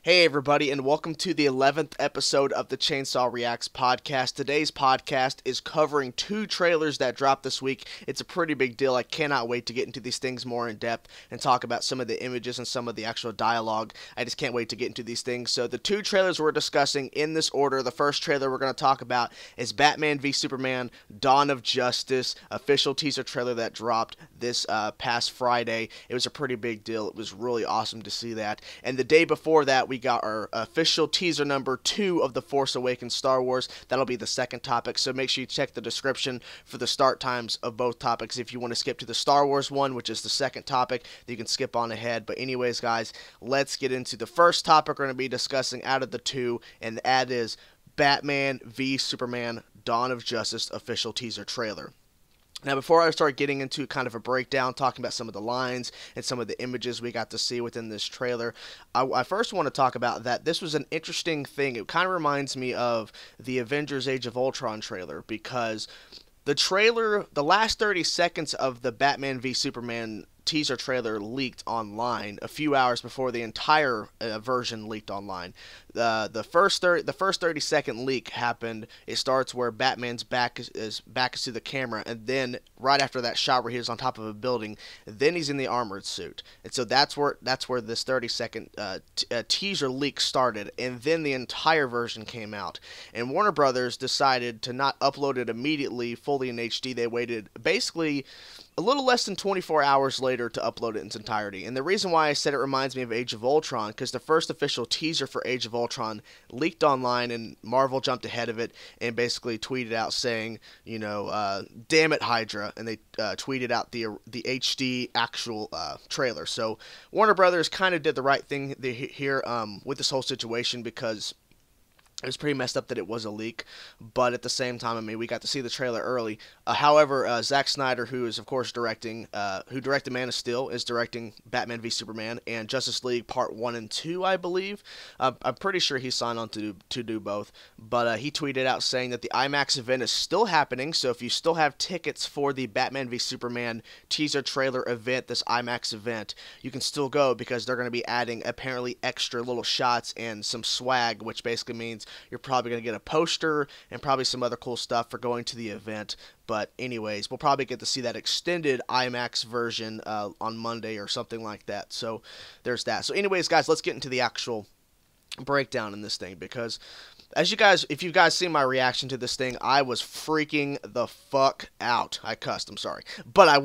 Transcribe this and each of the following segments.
Hey everybody, and welcome to the 11th episode of the Chainsaw Reacts podcast. Today's podcast is covering two trailers that dropped this week. It's a pretty big deal. I cannot wait to get into these things more in depth and talk about some of the images and some of the actual dialogue. I just can't wait to get into these things. So the two trailers we're discussing in this order. The first trailer we're going to talk about is Batman v Superman: Dawn of Justice, official teaser trailer that dropped this past Friday. It was a pretty big deal. It was really awesome to see that. And the day before that, we got our official teaser number 2 of The Force Awakens Star Wars. That'll be the second topic, so make sure you check the description for the start times of both topics. If you want to skip to the Star Wars one, which is the second topic, you can skip on ahead. But anyways, guys, let's get into the first topic we're going to be discussing out of the two, and that is Batman v Superman: Dawn of Justice official teaser trailer. Now, before I start getting into kind of a breakdown, talking about some of the lines and some of the images we got to see within this trailer, I first want to talk about that this was an interesting thing. It kind of reminds me of the Avengers Age of Ultron trailer, because the trailer, the last 30 seconds of the Batman v Superman teaser trailer leaked online a few hours before the entire version leaked online. The first 30-second leak happened. It starts where Batman's back is to the camera, and then right after that shot where he was on top of a building, then he's in the armored suit. And so that's where this 30-second teaser leak started, and then the entire version came out. And Warner Brothers decided to not upload it immediately fully in HD. They waited basically a little less than 24 hours later to upload it in its entirety. And the reason why I said it reminds me of Age of Ultron, because the first official teaser for Age of Ultron leaked online, and Marvel jumped ahead of it and basically tweeted out saying, you know, damn it, Hydra, and they tweeted out the HD actual trailer. So Warner Brothers kind of did the right thing here with this whole situation, because it was pretty messed up that it was a leak, but at the same time, I mean, we got to see the trailer early. However, Zack Snyder, who is of course directing, who directed Man of Steel, is directing Batman v Superman and Justice League Part 1 and 2, I believe. I'm pretty sure he signed on to do both, but he tweeted out saying that the IMAX event is still happening, so if you still have tickets for the Batman v Superman teaser trailer event, this IMAX event, you can still go, because they're going to be adding apparently extra little shots and some swag, which basically means you're probably going to get a poster and probably some other cool stuff for going to the event. But anyways, we'll probably get to see that extended IMAX version on Monday or something like that. So there's that. So anyways, guys, let's get into the actual breakdown in this thing, because as you guys, if you guys see my reaction to this thing, I was freaking the fuck out. I cussed, I'm sorry. But I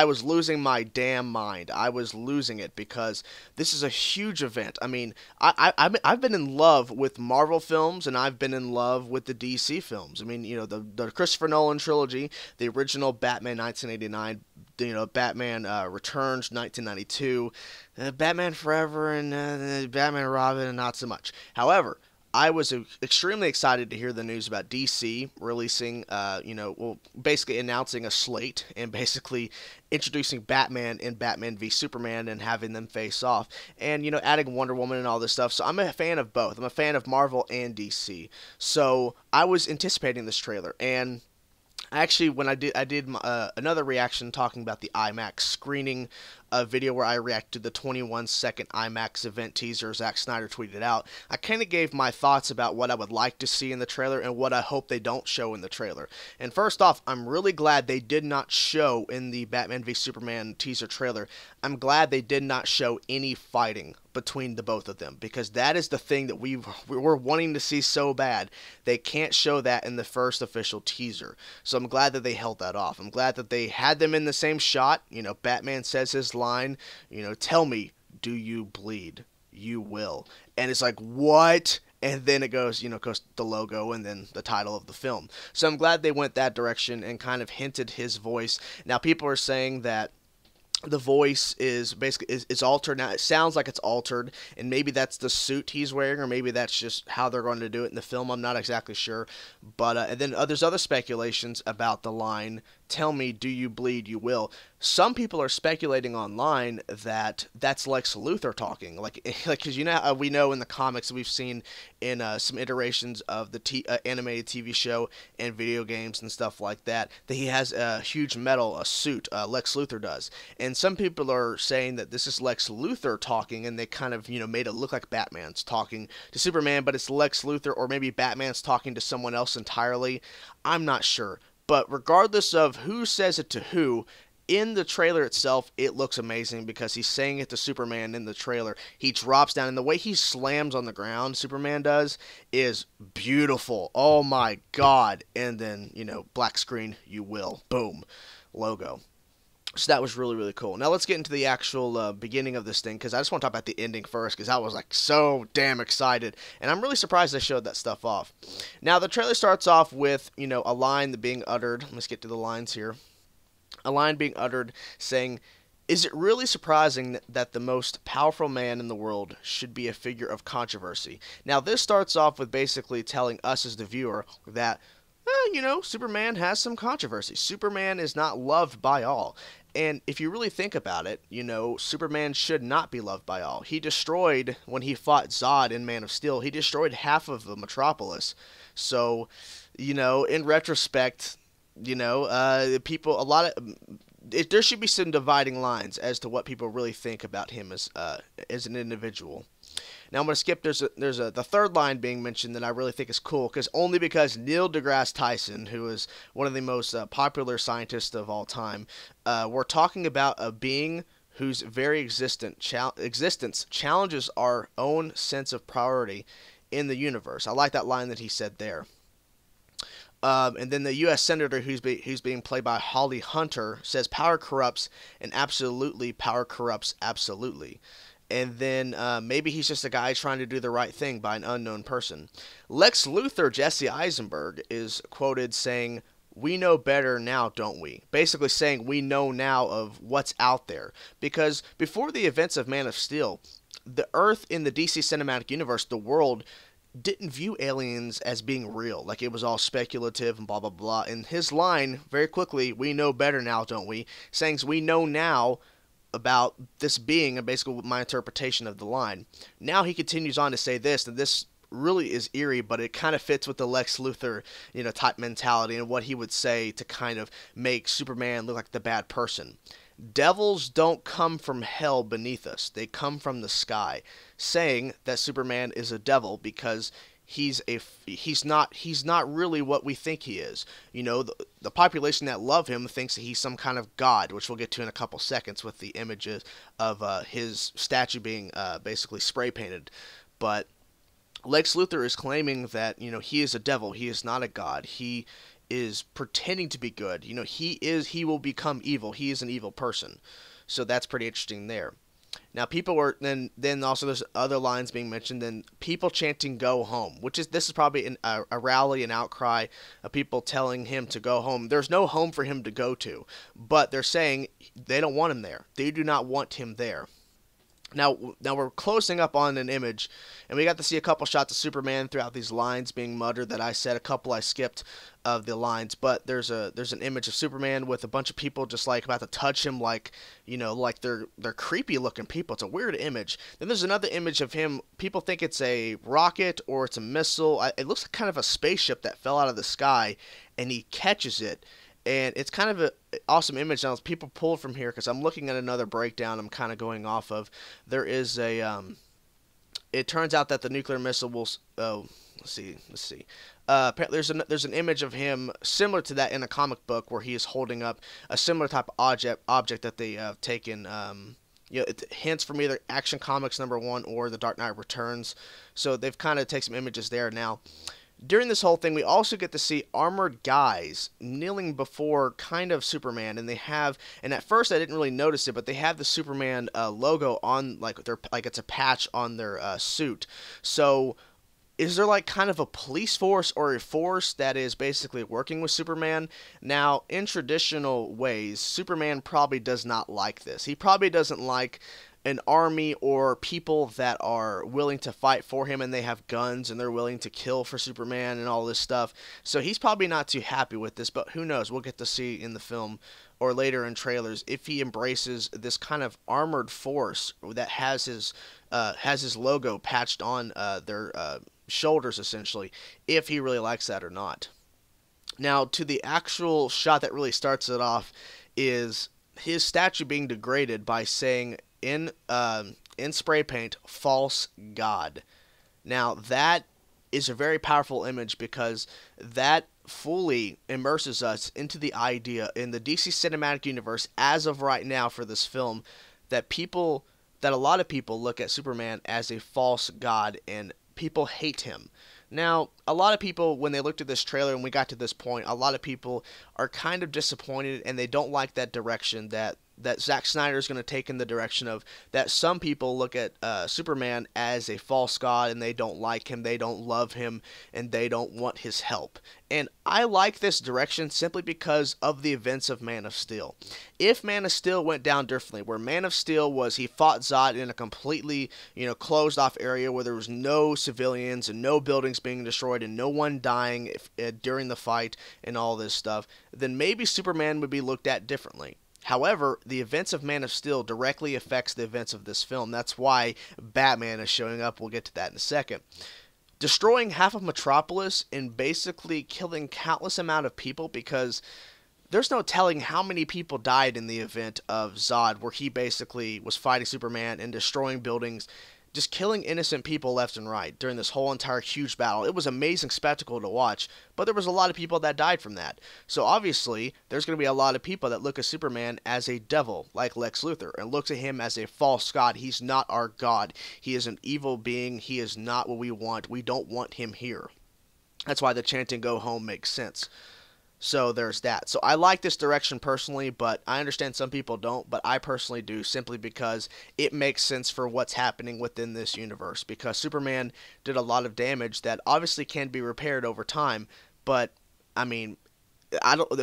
was losing my damn mind. I was losing it, because this is a huge event. I mean, I've been in love with Marvel films, and I've been in love with the DC films. I mean, you know, the Christopher Nolan trilogy, the original Batman 1989, you know, Batman Returns 1992, Batman Forever, and Batman and Robin, and not so much. However, I was extremely excited to hear the news about DC releasing, basically announcing a slate and basically introducing Batman in Batman v Superman and having them face off, and, you know, adding Wonder Woman and all this stuff. So I'm a fan of both. I'm a fan of Marvel and DC. So I was anticipating this trailer, and actually, when I did another reaction talking about the IMAX screening, a video where I reacted to the 21-second IMAX event teaser Zack Snyder tweeted out. I kind of gave my thoughts about what I would like to see in the trailer and what I hope they don't show in the trailer. And first off, I'm really glad they did not show in the Batman v Superman teaser trailer. I'm glad they did not show any fighting between the both of them, because that is the thing that we're wanting to see so bad. They can't show that in the first official teaser. So I'm glad that they held that off. I'm glad that they had them in the same shot. You know, Batman says his line, you know, tell me, do you bleed? You will. And it's like, what? And then it goes, you know, goes the logo and then the title of the film. So I'm glad they went that direction and kind of hinted his voice. Now, people are saying that the voice is basically is altered. Now it sounds like it's altered, and maybe that's the suit he's wearing, or maybe that's just how they're going to do it in the film. I'm not exactly sure, but and then there's other speculations about the line tell me, do you bleed? You will. Some people are speculating online that that's Lex Luthor talking, like because we know in the comics that we've seen in some iterations of the animated TV show and video games and stuff like that he has a huge a suit. Lex Luthor does, and some people are saying that this is Lex Luthor talking, and they kind of made it look like Batman's talking to Superman, but it's Lex Luthor, or maybe Batman's talking to someone else entirely. I'm not sure. But regardless of who says it to who, in the trailer itself, it looks amazing because he's saying it to Superman in the trailer. He drops down, and the way he slams on the ground, Superman does, is beautiful. Oh my god. And then, black screen, you will. Boom. Logo. So that was really, really cool. Now let's get into the actual beginning of this thing, because I just want to talk about the ending first, because I was like so damn excited, and I'm really surprised they showed that stuff off. Now the trailer starts off with, a line being uttered. Let's get to the lines here. A line being uttered saying, "Is it really surprising that the most powerful man in the world should be a figure of controversy?" Now this starts off with basically telling us as the viewer that, Superman has some controversy. Superman is not loved by all. And if you really think about it, Superman should not be loved by all. He destroyed, when he fought Zod in Man of Steel, he destroyed half of the metropolis. So, in retrospect, people, there should be some dividing lines as to what people really think about him as an individual. Now I'm going to skip. There's the third line being mentioned that I really think is cool, because Neil deGrasse Tyson, who is one of the most popular scientists of all time, we're talking about a being whose very existence challenges our own sense of priority in the universe. I like that line that he said there. And then the U.S. Senator, who's being played by Holly Hunter, says power corrupts, and absolutely power corrupts absolutely. And then maybe he's just a guy trying to do the right thing by an unknown person. Lex Luthor, Jesse Eisenberg, is quoted saying, "We know better now, don't we?" Basically saying we know now of what's out there. Because before the events of Man of Steel, the Earth in the DC Cinematic Universe, the world, didn't view aliens as being real. Like, it was all speculative and blah, blah, blah. And his line, very quickly, "We know better now, don't we?" saying we know now about this being, and basically my interpretation of the line. Now he continues on to say this, and this really is eerie, but it kind of fits with the Lex Luthor, type mentality and what he would say to kind of make Superman look like the bad person. "Devils don't come from hell beneath us. They come from the sky," saying that Superman is a devil because he's not really what we think he is. The population that love him thinks that he's some kind of god, which we'll get to in a couple seconds with the images of his statue being basically spray painted. But Lex Luthor is claiming that he is a devil. He is not a god. He is pretending to be good. He will become evil. He is an evil person. So that's pretty interesting there. Now people were then also there's other lines being mentioned, and people chanting "Go home," this is probably a rally, an outcry of people telling him to go home. There's no home for him to go to, but they're saying they don't want him there. They do not want him there. Now we're closing up on an image, and we got to see a couple shots of Superman throughout these lines being muttered that I said. A couple I skipped of the lines, but there's an image of Superman with a bunch of people just like about to touch him, like like they're creepy looking people. It's a weird image. Then there's another image of him. People think it's a rocket or it's a missile. It looks like kind of a spaceship that fell out of the sky, and he catches it. And it's kind of an awesome image. Now, people pull from here, because I'm looking at another breakdown I'm kind of going off of. There is a, it turns out that the nuclear missile will, let's see. There's an image of him similar to that in a comic book where he is holding up a similar type of object that they have taken, it hints from either Action Comics #1 or The Dark Knight Returns. So they've kind of taken some images there. Now, during this whole thing, we also get to see armored guys kneeling before kind of Superman, and and at first I didn't really notice it, but they have the Superman logo on, like it's a patch on their suit. So is there like kind of a police force or a force that is basically working with Superman? Now, in traditional ways, Superman probably does not like this. He probably doesn't like an army or people that are willing to fight for him, and they have guns and they're willing to kill for Superman and all this stuff. So he's probably not too happy with this, but who knows? We'll get to see in the film or later in trailers if he embraces this kind of armored force that has his logo patched on their shoulders, essentially, if he really likes that or not. Now, to the actual shot that really starts it off is his statue being degraded by saying in spray paint, "False God." Now, that is a very powerful image because that fully immerses us into the idea in the DC Cinematic Universe as of right now for this film that a lot of people look at Superman as a false god and people hate him. Now, a lot of people, when they looked at this trailer and we got to this point, a lot of people are kind of disappointed and they don't like that direction that Zack Snyder is going to take, in the direction of that some people look at Superman as a false god and they don't like him, they don't love him, and they don't want his help. And I like this direction simply because of the events of Man of Steel. If Man of Steel went down differently, where Man of Steel was he fought Zod in a completely closed off area where there was no civilians and no buildings being destroyed and no one dying during the fight and all this stuff, then maybe Superman would be looked at differently. However, the events of Man of Steel directly affects the events of this film. That's why Batman is showing up. We'll get to that in a second. Destroying half of Metropolis and basically killing countless amount of people, because there's no telling how many people died in the event of Zod, where he basically was fighting Superman and destroying buildings, just killing innocent people left and right during this whole entire huge battle. It was an amazing spectacle to watch, but there was a lot of people that died from that. So obviously, there's going to be a lot of people that look at Superman as a devil, like Lex Luthor, and looks at him as a false god. He's not our god. He is an evil being. He is not what we want. We don't want him here. That's why the chanting "Go home" makes sense. So there's that. So I like this direction personally, but I understand some people don't, but I personally do, simply because it makes sense for what's happening within this universe, because Superman did a lot of damage that obviously can be repaired over time, but I mean,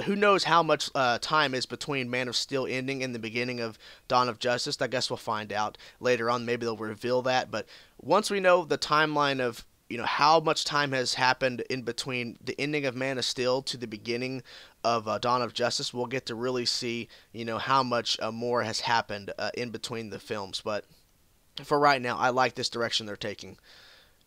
who knows how much time is between Man of Steel ending and the beginning of Dawn of Justice. I guess we'll find out later on. Maybe they'll reveal that, but once we know the timeline of how much time has happened in between the ending of Man of Steel to the beginning of Dawn of Justice, we'll get to really see, how much more has happened in between the films. But for right now, I like this direction they're taking.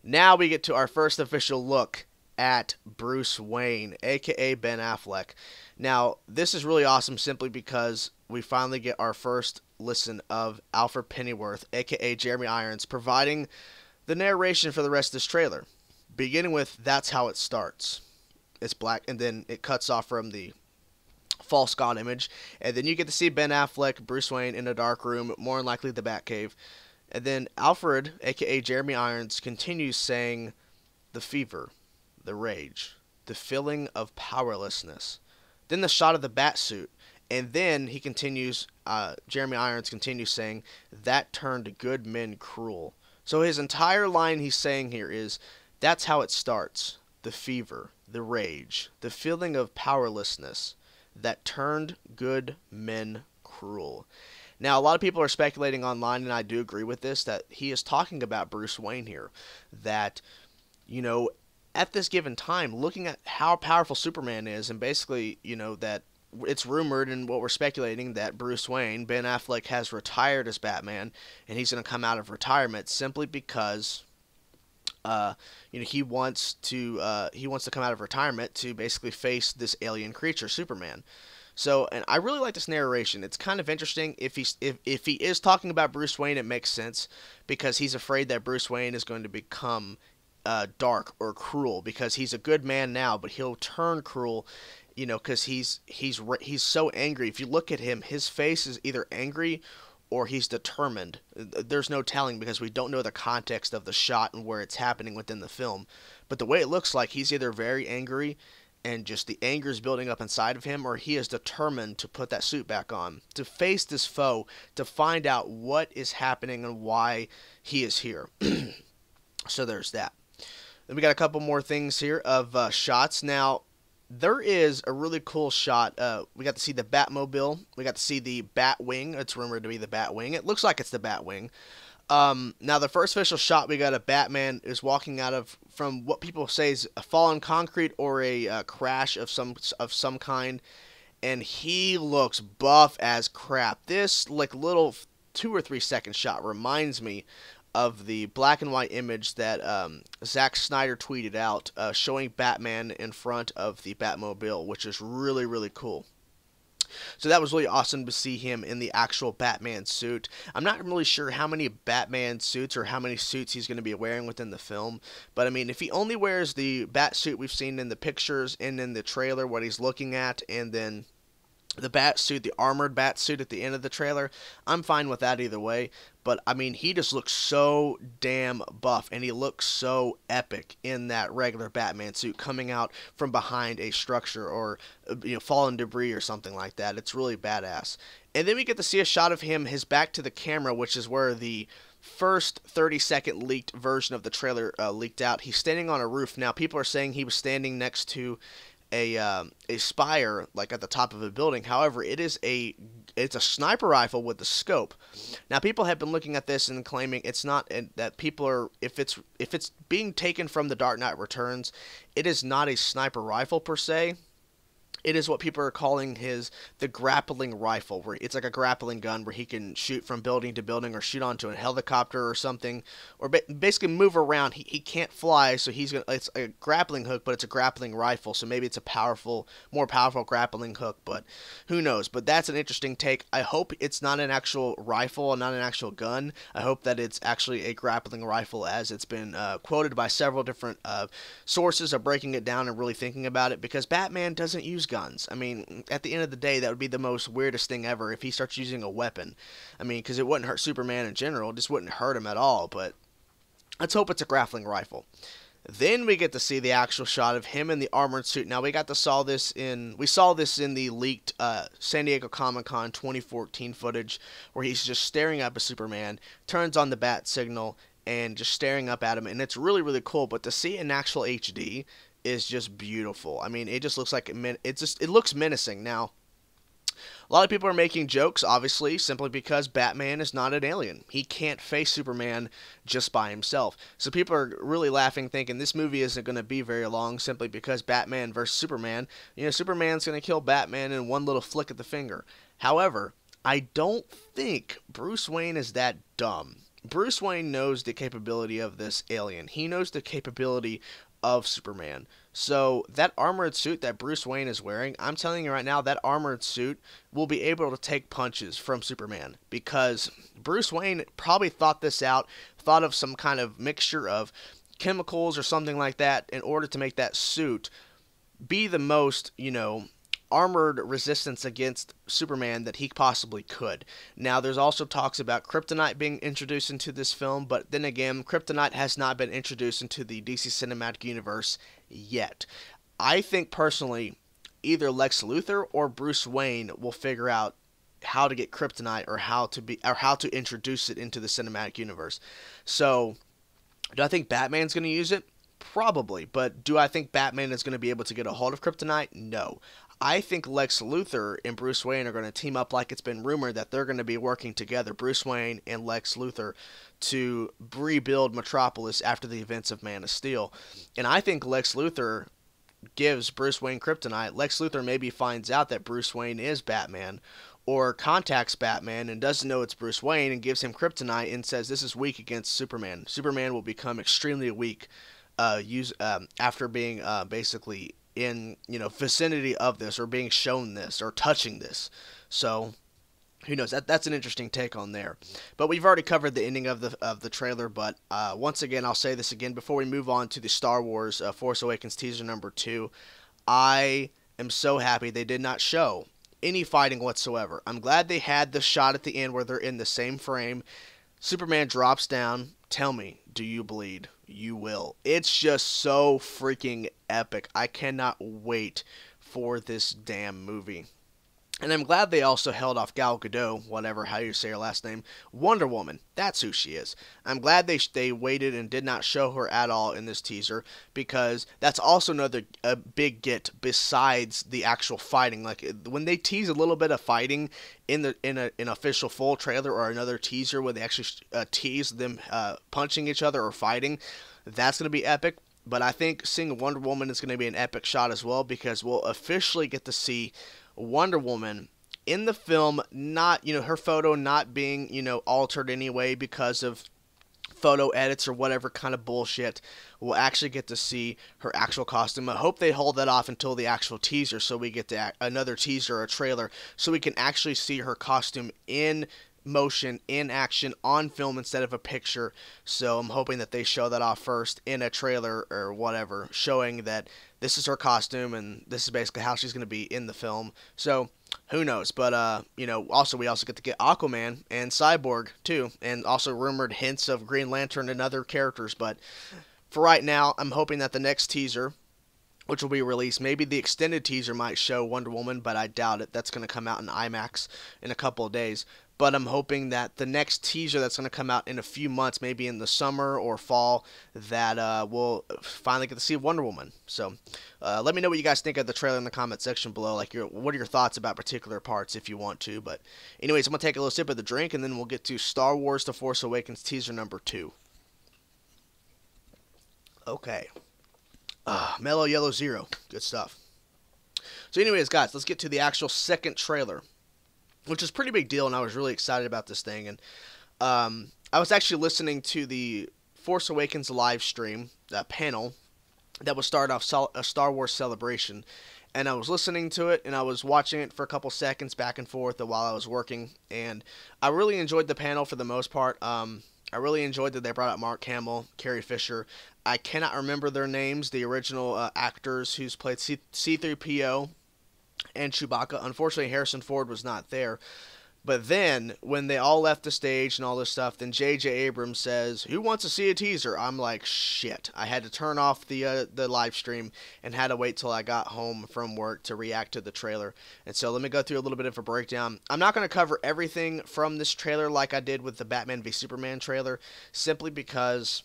Now we get to our first official look at Bruce Wayne, aka Ben Affleck. Now, this is really awesome simply because we finally get our first listen of Alfred Pennyworth, aka Jeremy Irons, providing the narration for the rest of this trailer, beginning with "That's how it starts." It's black, and then it cuts off from the false god image, and then you get to see Ben Affleck, Bruce Wayne, in a dark room, more than likely the Batcave, and then Alfred, aka Jeremy Irons, continues saying, "The fever, the rage, the feeling of powerlessness." Then the shot of the bat suit, and then he continues, Jeremy Irons continues saying, "That turned good men cruel." So his entire line he's saying here is, that's how it starts. The fever, the rage, the feeling of powerlessness that turned good men cruel. Now, a lot of people are speculating online, and I do agree with this, that he is talking about Bruce Wayne here. That, at this given time, looking at how powerful Superman is, and basically, that it's rumored, and what we're speculating, that Bruce Wayne, Ben Affleck, has retired as Batman, and he's going to come out of retirement simply because, he wants to come out of retirement to basically face this alien creature, Superman. So, and I really like this narration. It's kind of interesting. If he is talking about Bruce Wayne, it makes sense because he's afraid that Bruce Wayne is going to become dark or cruel, because he's a good man now, but he'll turn cruel. Because he's so angry. If you look at him, his face is either angry or he's determined. There's no telling because we don't know the context of the shot and where it's happening within the film. But the way it looks like, he's either very angry and just the anger is building up inside of him, or he is determined to put that suit back on, to face this foe, to find out what is happening and why he is here. So there's that. Then we got a couple more things here of shots. Now, there is a really cool shot. We got to see the Batmobile. We got to see the Batwing. It's rumored to be the Batwing. It looks like it's the Batwing. Now the first official shot we got of Batman is walking out of from what people say is a fallen concrete or a crash of some kind, and he looks buff as crap. This like little 2 or 3 second shot reminds me of the black and white image that Zack Snyder tweeted out showing Batman in front of the Batmobile, which is really, really cool. So that was really awesome to see him in the actual Batman suit. I'm not really sure how many Batman suits or how many suits he's going to be wearing within the film, but I mean, if he only wears the bat suit we've seen in the pictures and in the trailer, what he's looking at, and then the bat suit, the armored bat suit at the end of the trailer, I'm fine with that either way. But I mean, he just looks so damn buff, and he looks so epic in that regular Batman suit coming out from behind a structure or fallen debris or something like that. It's really badass. And then we get to see a shot of him, his back to the camera, which is where the first 30-second leaked version of the trailer leaked out. He's standing on a roof. Now, people are saying he was standing next to a spire, like at the top of a building. However, it's a sniper rifle with a scope. Now, people have been looking at this and claiming it's not, and that people are, if it's being taken from the Dark Knight Returns, it is not a sniper rifle per se. It is what people are calling the grappling rifle, where it's like a grappling gun where he can shoot from building to building or shoot onto a helicopter or something, or basically move around. He can't fly, so it's a grappling hook, but it's a grappling rifle, so maybe it's a more powerful grappling hook, but who knows. But that's an interesting take. I hope it's not an actual rifle and not an actual gun. I hope that it's actually a grappling rifle, as it's been quoted by several different sources of breaking it down and really thinking about it, because Batman doesn't use guns. I mean, at the end of the day, that would be the most weirdest thing ever if he starts using a weapon. I mean, because it wouldn't hurt Superman in general. It just wouldn't hurt him at all. But let's hope it's a grappling rifle. Then we get to see the actual shot of him in the armored suit. Now, we saw this in the leaked San Diego Comic-Con 2014 footage, where he's just staring up at Superman, turns on the bat signal, and just staring up at him. And it's really, really cool. But to see it in actual HD is just beautiful. I mean, it just looks like it looks menacing. Now, a lot of people are making jokes, obviously, simply because Batman is not an alien. He can't face Superman just by himself. So people are really laughing, thinking this movie isn't going to be very long, simply because Batman versus Superman. Superman's going to kill Batman in one little flick of the finger. However, I don't think Bruce Wayne is that dumb. Bruce Wayne knows the capability of this alien. He knows the capability of Superman. So that armored suit that Bruce Wayne is wearing, I'm telling you right now, that armored suit will be able to take punches from Superman, because Bruce Wayne probably thought this out, thought of some kind of mixture of chemicals or something like that in order to make that suit be the most, armored resistance against Superman that he possibly could. Now, there's also talks about kryptonite being introduced into this film, but then again, kryptonite has not been introduced into the DC Cinematic Universe yet. I think personally, either Lex Luthor or Bruce Wayne will figure out how to get kryptonite or how to introduce it into the cinematic universe. So, do I think Batman's going to use it? Probably, but do I think Batman is going to be able to get a hold of kryptonite? No. I think Lex Luthor and Bruce Wayne are going to team up, like it's been rumored that they're going to be working together, Bruce Wayne and Lex Luthor, to rebuild Metropolis after the events of Man of Steel. And I think Lex Luthor gives Bruce Wayne kryptonite. Lex Luthor maybe finds out that Bruce Wayne is Batman, or contacts Batman and doesn't know it's Bruce Wayne and gives him kryptonite and says this is weak against Superman. Superman will become extremely weak after being basically in vicinity of this, or being shown this, or touching this. So who knows? That's an interesting take on there. But we've already covered the ending of the trailer. But once again, I'll say this again before we move on to the Star Wars Force Awakens teaser number 2. I am so happy they did not show any fighting whatsoever. I'm glad they had the shot at the end where they're in the same frame. Superman drops down. Tell me, do you bleed? You will. It's just so freaking epic. I cannot wait for this damn movie. And I'm glad they also held off Gal Gadot, whatever, how you say her last name, Wonder Woman. That's who she is. I'm glad they waited and did not show her at all in this teaser, because that's also another big get besides the actual fighting. Like when they tease a little bit of fighting in an official full trailer or another teaser where they actually tease them punching each other or fighting, that's gonna be epic. But I think seeing Wonder Woman is going to be an epic shot as well, because we'll officially get to see Wonder Woman in the film, not, her photo not being, altered anyway because of photo edits or whatever kind of bullshit. We'll actually get to see her actual costume. I hope they hold that off until the actual teaser, so we get to another teaser or a trailer, so we can actually see her costume in motion, in action, on film instead of a picture. So I'm hoping that they show that off first in a trailer or whatever, showing that this is her costume and this is basically how she's going to be in the film. So who knows? But also we also get to get Aquaman and Cyborg too, and also rumored hints of Green Lantern and other characters. But for right now, I'm hoping that the next teaser, which will be released, maybe the extended teaser might show Wonder Woman, but I doubt it. That's going to come out in IMAX in a couple of days. But I'm hoping that the next teaser that's going to come out in a few months, maybe in the summer or fall, that we'll finally get to see Wonder Woman. So let me know what you guys think of the trailer in the comment section below. Like, what are your thoughts about particular parts if you want to. But anyways, I'm going to take a little sip of the drink, and then we'll get to Star Wars The Force Awakens teaser number 2. Okay. Mellow Yellow Zero. Good stuff. So anyways, guys, let's get to the actual second trailer, which is a pretty big deal, and I was really excited about this thing. And I was actually listening to the Force Awakens live stream, that panel that was start off a Star Wars Celebration, and I was listening to it, and I was watching it for a couple seconds back and forth while I was working, and I really enjoyed the panel for the most part. I really enjoyed that they brought out Mark Hamill, Carrie Fisher. I cannot remember their names, the original actors who's played C-3PO and Chewbacca. Unfortunately, Harrison Ford was not there. But then, when they all left the stage and all this stuff, then J.J. Abrams says, "Who wants to see a teaser?" I'm like, shit. I had to turn off the live stream and had to wait till I got home from work to react to the trailer. And so let me go through a little bit of a breakdown. I'm not going to cover everything from this trailer like I did with the Batman v Superman trailer, simply because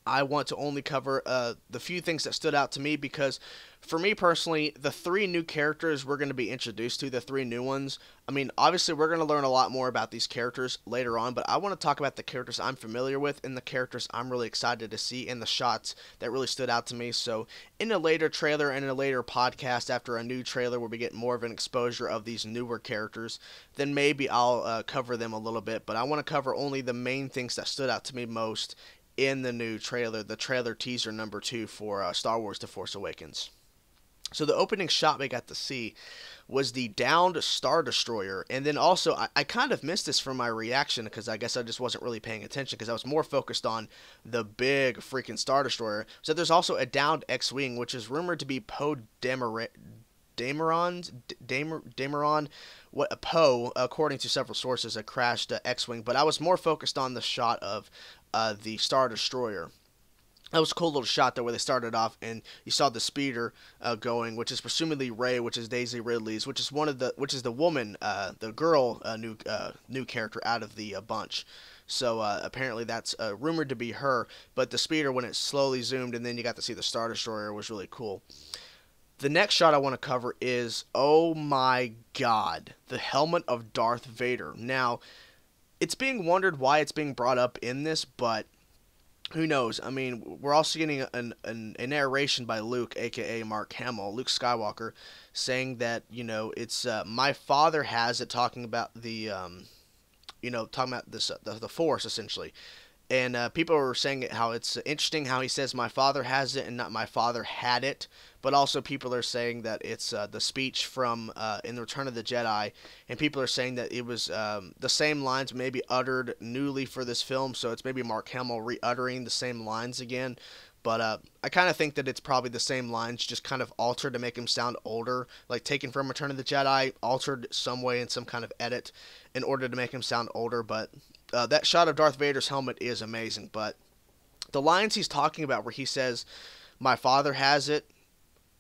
I want to only cover the few things that stood out to me, because for me personally, the 3 new characters we're going to be introduced to, the 3 new ones, I mean, obviously we're going to learn a lot more about these characters later on, but I want to talk about the characters I'm familiar with and the characters I'm really excited to see and the shots that really stood out to me. So in a later trailer and in a later podcast, after a new trailer where we get more of an exposure of these newer characters, then maybe I'll cover them a little bit, but I want to cover only the main things that stood out to me most in the new trailer, the trailer teaser number 2 for Star Wars The Force Awakens. So the opening shot we got to see was the downed Star Destroyer, and then also I kind of missed this from my reaction, because I guess I just wasn't really paying attention, because I was more focused on the big freaking Star Destroyer. So there's also a downed X-Wing, which is rumored to be Poe Dameron, what Poe, according to several sources, a crashed X-Wing, but I was more focused on the shot of the Star Destroyer. That was a cool little shot there where they started off and you saw the speeder going, which is presumably Rey, which is Daisy Ridley's, which is the woman, the girl, new character out of the bunch. So apparently that's rumored to be her, but the speeder, when it slowly zoomed and then you got to see the Star Destroyer, was really cool. The next shot I want to cover is, oh my god, the helmet of Darth Vader. Now, it's being wondered why it's being brought up in this, but who knows? I mean, we're also getting a narration by Luke, a.k.a. Mark Hamill, Luke Skywalker, saying that, it's, my father has it, talking about the, the Force, essentially. And people were saying how it's interesting how he says my father has it and not my father had it. But also people are saying that it's the speech from in the Return of the Jedi. And people are saying that it was the same lines maybe uttered newly for this film. So it's maybe Mark Hamill re-uttering the same lines again. But I kind of think that it's probably the same lines, just kind of altered to make him sound older. Like taken from Return of the Jedi, altered some way in some kind of edit in order to make him sound older. But that shot of Darth Vader's helmet is amazing. But the lines he's talking about where he says, my father has it,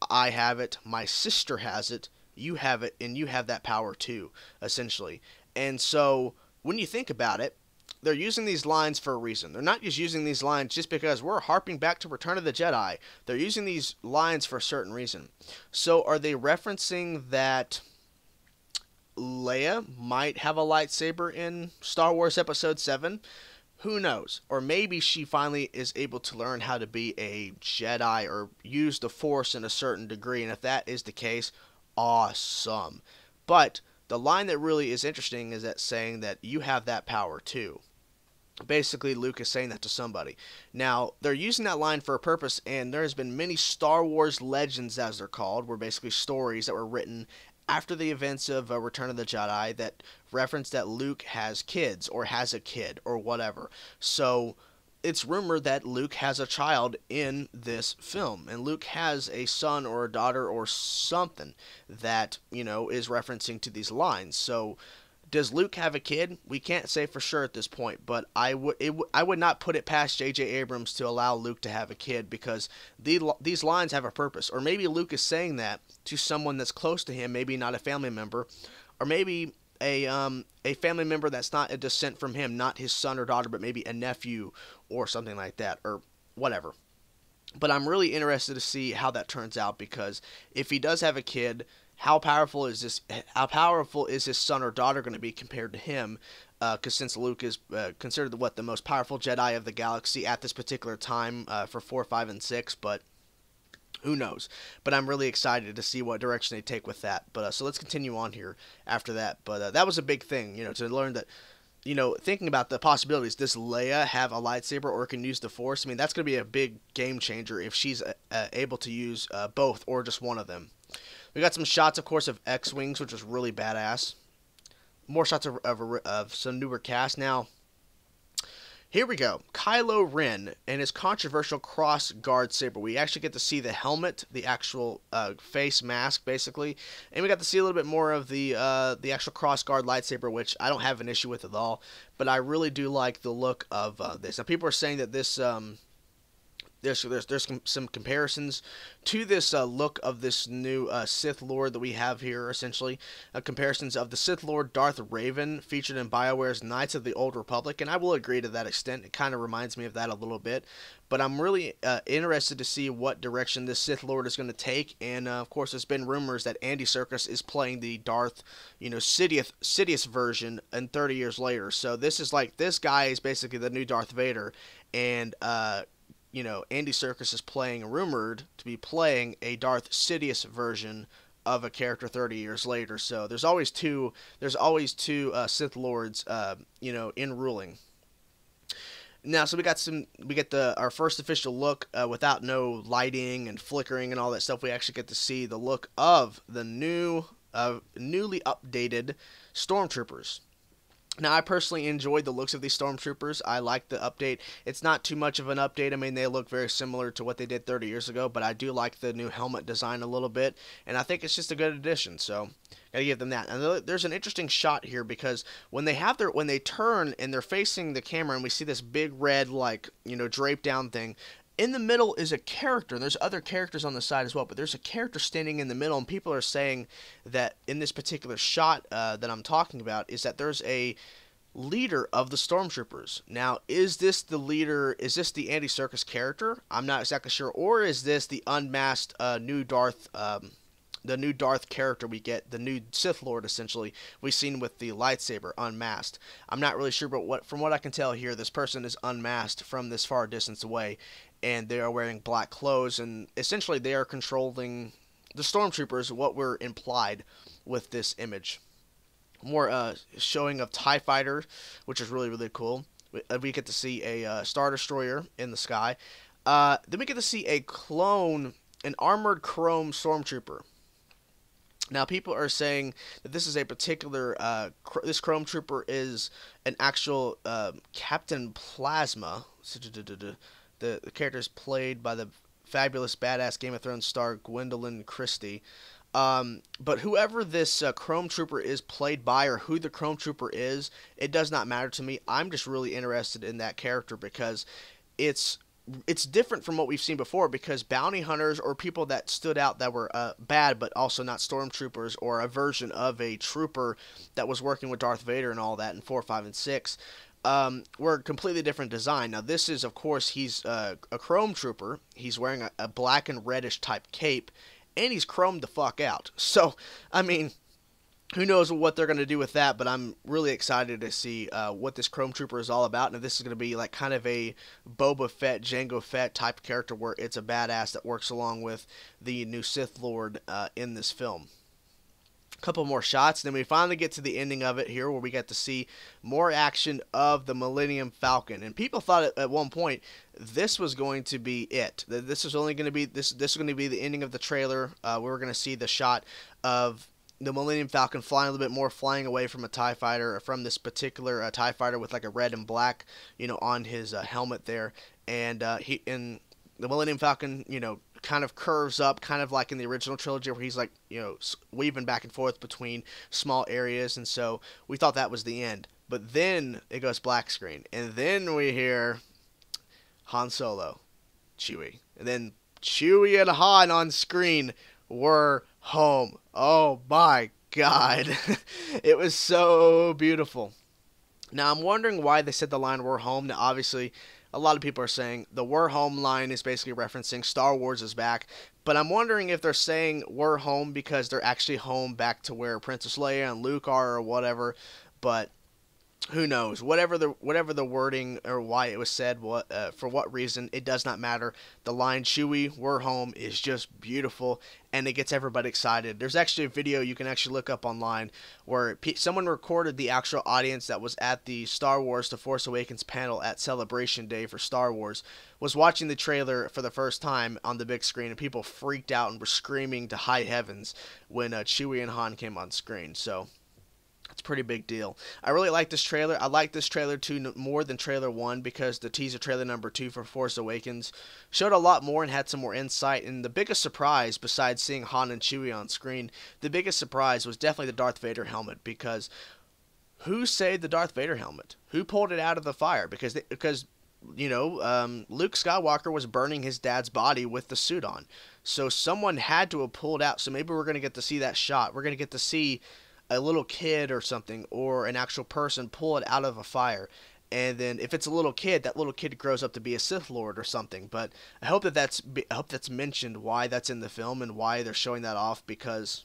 I have it, my sister has it, you have it, and you have that power too, essentially. And so when you think about it, they're using these lines for a reason. They're not just using these lines just because we're harping back to Return of the Jedi. They're using these lines for a certain reason. So are they referencing that Leia might have a lightsaber in Star Wars Episode 7? Who knows? Or maybe she finally is able to learn how to be a Jedi or use the Force in a certain degree. And if that is the case, awesome. But the line that really is interesting is that saying that you have that power too. Basically, Luke is saying that to somebody. Now, they're using that line for a purpose, and there has been many Star Wars legends, as they're called, were basically stories that were written after the events of Return of the Jedi that reference that Luke has kids, or has a kid, or whatever. So, it's rumored that Luke has a child in this film, and Luke has a son or a daughter or something that, is referencing to these lines. So, does Luke have a kid? We can't say for sure at this point, but I would not put it past J.J. Abrams to allow Luke to have a kid, because these lines have a purpose. Or maybe Luke is saying that to someone that's close to him, maybe not a family member, or maybe a family member that's not a descent from him, not his son or daughter, but maybe a nephew or something like that, or whatever. But I'm really interested to see how that turns out, because if he does have a kid, how powerful is his son or daughter going to be compared to him? Because since Luke is considered the most powerful Jedi of the galaxy at this particular time for 4, 5, and 6, but who knows? But I'm really excited to see what direction they take with that. But so let's continue on here after that. But that was a big thing, to learn that. Thinking about the possibilities, does Leia have a lightsaber or can use the Force? I mean, that's going to be a big game changer if she's able to use both or just one of them. We got some shots, of course, of X-Wings, which was really badass. More shots of some newer cast. Now, here we go. Kylo Ren and his controversial cross-guard saber. We actually get to see the helmet, the actual face mask, basically. And we got to see a little bit more of the actual cross-guard lightsaber, which I don't have an issue with at all. But I really do like the look of this. Now, people are saying that this... There's some comparisons to this look of this new Sith Lord that we have here, essentially. Comparisons of the Sith Lord Darth Raven featured in BioWare's Knights of the Old Republic, and I will agree to that extent. It kind of reminds me of that a little bit. But I'm really interested to see what direction this Sith Lord is going to take. And, of course, there's been rumors that Andy Serkis is playing the Darth, Sidious version in 30 years later. So this guy is basically the new Darth Vader. And, Andy Serkis is rumored to be playing a Darth Sidious version of a character 30 years later. So there's always two Sith Lords, in ruling. Now, so we get our first official look without no lighting and flickering and all that stuff. We actually get to see the look of the newly updated Stormtroopers. Now, I personally enjoyed the looks of these Stormtroopers. I like the update. It's not too much of an update. I mean, they look very similar to what they did 30 years ago, but I do like the new helmet design a little bit, and I think it's just a good addition, so gotta give them that. And there's an interesting shot here, because when they turn and they're facing the camera and we see this big red, draped down thing, in the middle is a character, and there's other characters on the side as well, but there's a character standing in the middle, and people are saying that in this particular shot that I'm talking about is that there's a leader of the Stormtroopers. Now, is this the leader, is this the Andy Serkis character? I'm not exactly sure, or is this the unmasked new Darth character we get, the new Sith Lord, essentially, we've seen with the lightsaber unmasked. I'm not really sure, but from what I can tell here, this person is unmasked from this far distance away, and they are wearing black clothes, and essentially they are controlling the Stormtroopers, what we're implied with this image. More showing of TIE Fighter, which is really, really cool. We get to see a Star Destroyer in the sky. Then we get to see an armored chrome Stormtrooper. Now, people are saying that this is a particular, this Chrome Trooper is an actual Captain Plasma. The character is played by the fabulous, badass Game of Thrones star Gwendolyn Christie. But whoever this Chrome Trooper is played by, or who the Chrome Trooper is, it does not matter to me. I'm just really interested in that character, because it's it's different from what we've seen before because bounty hunters or people that stood out that were bad but also not stormtroopers or a version of a trooper that was working with Darth Vader and all that in 4, 5, and 6 were completely different design. Now this is, of course, he's a chrome trooper. He's wearing a black and reddish type cape, and he's chromed the fuck out. So, I mean, who knows what they're going to do with that, but I'm really excited to see what this Chrome Trooper is all about, and if this is going to be like kind of a Boba Fett, Jango Fett type character where it's a badass that works along with the new Sith Lord in this film. A couple more shots, then we finally get to the ending of it here where we get to see more action of the Millennium Falcon. And people thought at one point this was going to be it. This was only going to be this is going to be the ending of the trailer. We were going to see the shot of the Millennium Falcon flying a little bit more, flying away from a TIE fighter, or from this particular TIE fighter with like a red and black, on his helmet there. And the Millennium Falcon, kind of curves up, kind of like in the original trilogy where he's like, weaving back and forth between small areas. And so we thought that was the end. But then it goes black screen. And then we hear Han Solo, Chewie. And then Chewie and Han on screen were home. Oh my God. It was so beautiful. Now I'm wondering why they said the line "we're home." Now obviously a lot of people are saying the "we're home" line is basically referencing Star Wars is back, but I'm wondering if they're saying "we're home" because they're actually home back to where Princess Leia and Luke are or whatever. But who knows? Whatever the wording or why it was said, for what reason, it does not matter. The line "Chewie, we're home" is just beautiful, and it gets everybody excited. There's actually a video you can actually look up online where someone recorded the actual audience that was at the Star Wars The Force Awakens panel at Celebration Day for Star Wars, was watching the trailer for the first time on the big screen, and people freaked out and were screaming to high heavens when Chewie and Han came on screen. So it's a pretty big deal. I really like this trailer. I like this trailer 2 more than trailer 1 because the teaser trailer number 2 for Force Awakens showed a lot more and had some more insight. And the biggest surprise, besides seeing Han and Chewie on screen, the biggest surprise was definitely the Darth Vader helmet, because who saved the Darth Vader helmet? Who pulled it out of the fire? Because Luke Skywalker was burning his dad's body with the suit on. So someone had to have pulled out. So maybe we're going to get to see that shot. We're going to get to see a little kid or something, or an actual person pull it out of a fire. And then if it's a little kid, that little kid grows up to be a Sith Lord or something. But I hope that's mentioned why that's in the film and why they're showing that off, because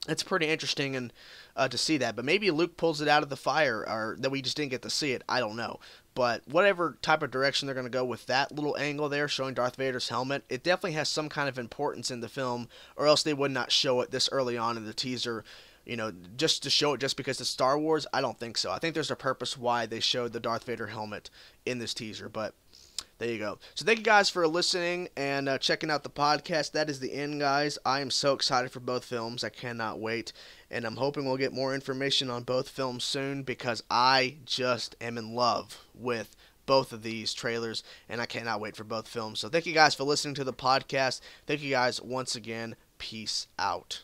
it's pretty interesting and to see that. But maybe Luke pulls it out of the fire, or that we just didn't get to see it. I don't know. But whatever type of direction they're going to go with that little angle there showing Darth Vader's helmet, it definitely has some kind of importance in the film, or else they would not show it this early on in the teaser. Just to show it just because it's Star Wars. I don't think so. I think there's a purpose why they showed the Darth Vader helmet in this teaser, but there you go. So thank you guys for listening and checking out the podcast. That is the end, guys. I am so excited for both films. I cannot wait, and I'm hoping we'll get more information on both films soon, because I just am in love with both of these trailers, and I cannot wait for both films. So thank you guys for listening to the podcast. Thank you guys once again. Peace out.